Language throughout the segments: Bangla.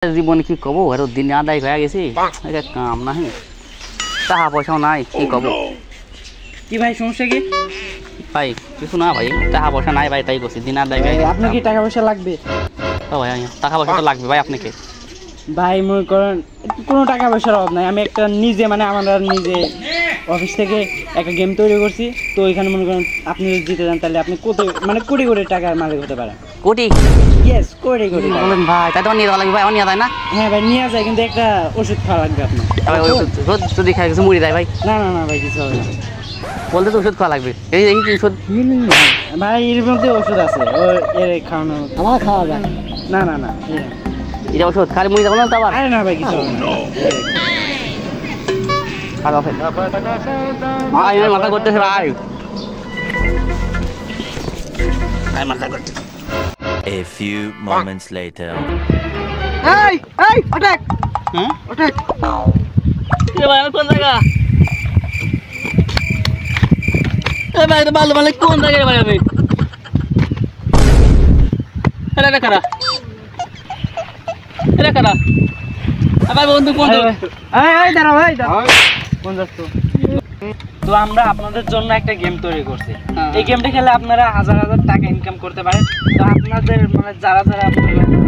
জীবনে কি কব আর দিন আদায় হয়ে গেছি কাম নাই টাকা পয়সাও নাই কি কব কি ভাই সমস্যা কি ভাই কিছু না ভাই টাকা পয়সা নাই ভাই তাই করছি দিন আদায় হয়ে গেছে আপনার কি টাকা পয়সা লাগবে ও ভাই টাকা পয়সা তো লাগবে ভাই আপনাকে ভাই মনে করেন কোনো টাকা পয়সার অভাব নাই আমি একটা নিজে মানে আমরা নিজে অফিস থেকে একটা গেম তৈরি করছি তো এখানে মনে করেন আপনি যদি জিতে যান তাহলে আপনি কোটি মানে কোটি কোটি টাকার মালিক হতে পারেন কোটি ইয়েস কোটি কোটি বলেন ভাই তাই তো নিয়ে যাওয়া লাগবে ভাই নিয়ে যায় না হ্যাঁ ভাই নিয়ে যায় কিন্তু একটা ওষুধ খাওয়া লাগবে আপনার রোজ যদি খাই কিছু মুড়ি দেয় ভাই না না না ভাই কিছু হবে না বলতে তো ওষুধ খাওয়া লাগবে এই এই ওষুধ ভাই এর মধ্যে ওষুধ আছে ও এর খাওয়ানো আমার খাওয়া যায় না না না এটা ওষুধ খালি মুড়ি দেবো না তো আবার আরে না ভাই কিছু হবে না ভালো ভাই মাথা করতেছে ভাই মাথা করতে A few moments later. এই এই অটক হ্যাঁ অটক এ ভাই কোন জায়গা এ ভাই তো ভালো ভালো কোন জায়গায় ভাই আমি এটা কারা এটা কারা ভাই বন্ধু কোন এই এই দাঁড়াও এই দাঁড়াও কোন যাচ্ছ তো আমরা আপনাদের জন্য একটা গেম তৈরি করছি এই গেমটা খেলে আপনারা হাজার হাজার টাকা ইনকাম করতে পারেন তো আপনাদের মানে যারা যারা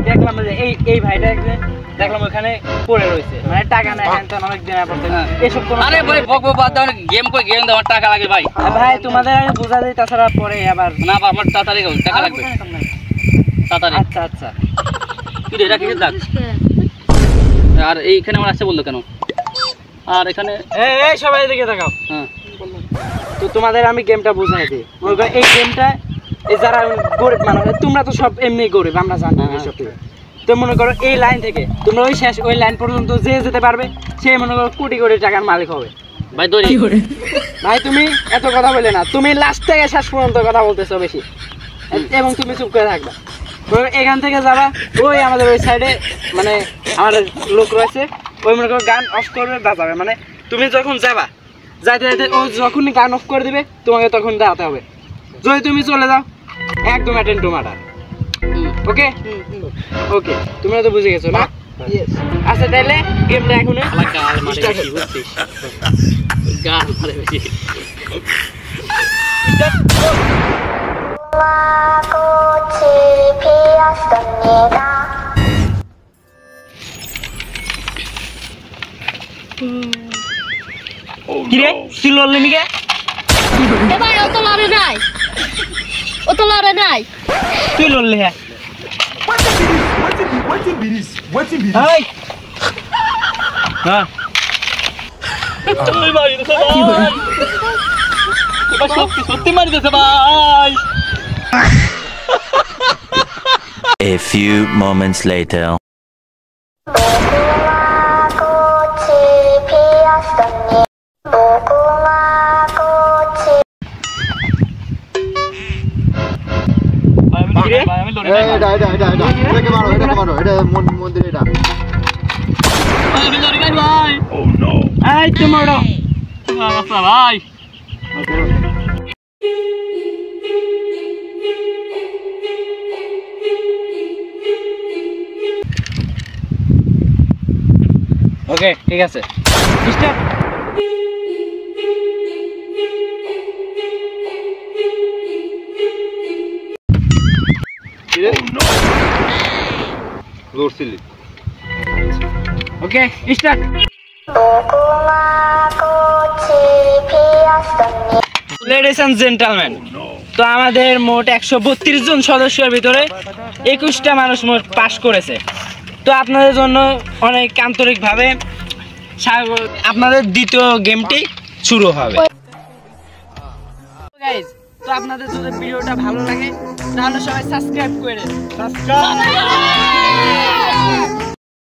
দেখলাম যে এই ভাইটা দেখলাম ওখানে পড়ে রয়েছে মানে টাকা নেয় হ্যাঁ অনেক দিন পড়তে এসব কোনো আরে ভাই বক বক বাদ দাও গেম কই গেম দাও টাকা লাগে ভাই ভাই তোমাদের আমি বোঝা যায় তাছাড়া পরে আবার না আমার তাড়াতাড়ি টাকা লাগবে তাড়াতাড়ি আচ্ছা আচ্ছা কি রে এটা কি দাগ আর এইখানে আমার আসছে বললো কেন আর এখানে এই সবাই এদিকে তাকাও হ্যাঁ তো তোমাদের আমি গেমটা বুঝাই দিই মনে করো এই গেমটা এই যারা গরিব মানুষ তোমরা তো সব এমনি গরিব আমরা জানি এইসব থেকে তো মনে করো এই লাইন থেকে তোমরা ওই শেষ ওই লাইন পর্যন্ত যে যেতে পারবে সে মনে করো কোটি কোটি টাকার মালিক হবে ভাই দৌড়ি ভাই তুমি এত কথা বলে না তুমি লাস্ট থেকে শেষ পর্যন্ত কথা বলতেছো বেশি এবং তুমি চুপ করে থাকবা এখান থেকে যাবা ওই আমাদের ওই সাইডে মানে আমাদের লোক রয়েছে ওই মনে করো গান অফ করবে বাজাবে মানে তুমি যখন যাবা যাইতে যাইতে ও যখনই গান অফ করে দিবে তোমাকে তখন দাঁড়াতে হবে যদি তুমি চলে যাও একদম অ্যাটেন্ড টু ম্যাটার ওকে ওকে তোমরা তো বুঝে গেছো না আচ্ছা তাহলে গেমটা এখন কিরে তুই লড়লি নি কে ভাই ও তো লড়ে নাই তুই লড়লি হ্যাঁ হ্যাঁ সত্যি মারি দিয়েছে ভাই A few moments later. এই তোমার ভাই ওকে ঠিক আছে start okay start ladies and gentleman তো আমাদের মোট 132 জন সদস্যের ভিতরে 21টা মানুষ মোট পাস করেছে তো আপনাদের জন্য অনেক আন্তরিকভাবে আপনাদের দ্বিতীয় গেমটি শুরু হবে গাইস তো আপনাদের যদি ভিডিওটা ভালো লাগে তাহলে সবাই সাবস্ক্রাইব করে দেন